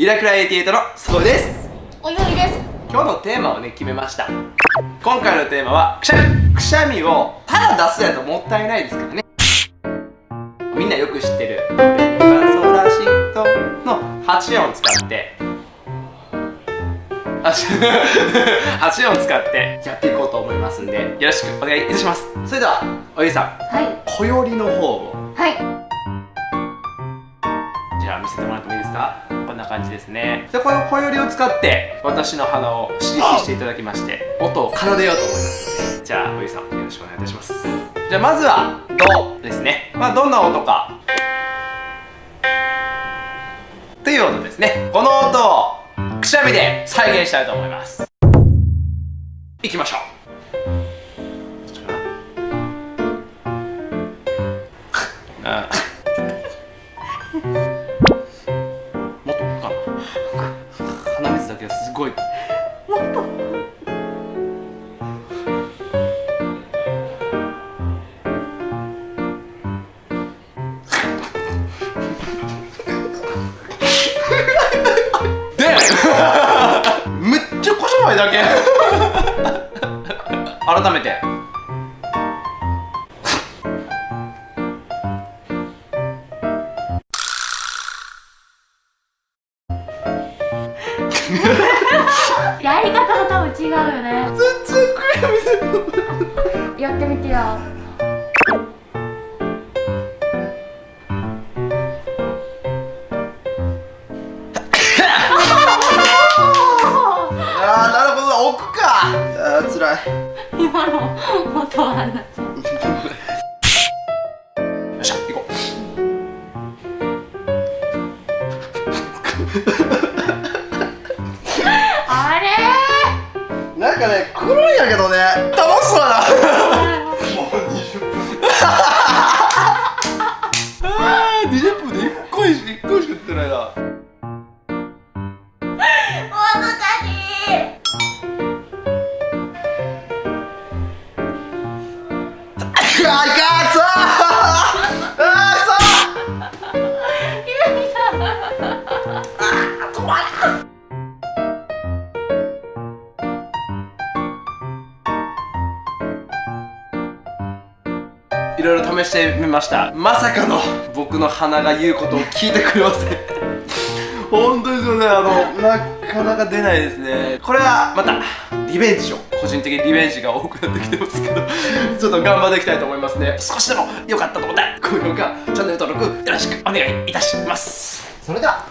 イラクラ88のすごいです。おいおいです。今日のテーマをね決めました。今回のテーマはくしゃみをただ出すやともったいないですからね。みんなよく知ってるドレミファソラシドの8音使って8音使ってやっていこうと思いますんで、よろしくお願いいたします。それではおゆさん、はい。小よりの方をはい。じゃあ見せてもらってもいいですか。こんな感じですね。でこの小よりを使って私の鼻を刺激していただきまして音を奏でようと思いますので、じゃあおゆさんよろしくお願いいたします。じゃあまずはドですね。どんな音かという音ですね。この音をくしゃみで再現したいと思います。いきましょう。あもっと奥かな。鼻水だけがすごい。もっとでめっちゃこしょばいだけ改めてやり方が多分違うよね。全然くやみでやってみてよ。なるほど、奥か。つらい。今の音はな。よっしゃ、行こう。あれなんかね、黒いんやけどね、楽しそうだな。もう20分。20分で1個しか言ってないな。難しい。いかんそう止まらん。いろいろ試してみました。まさかの僕の鼻が言うことを聞いてくれません。本当ですよね。なかなか出ないですね。これはまたリベンジを、個人的にリベンジが多くなってきてますけどちょっと頑張っていきたいと思いますね。少しでも良かったと思ったら高評価、チャンネル登録よろしくお願いいたします。それでは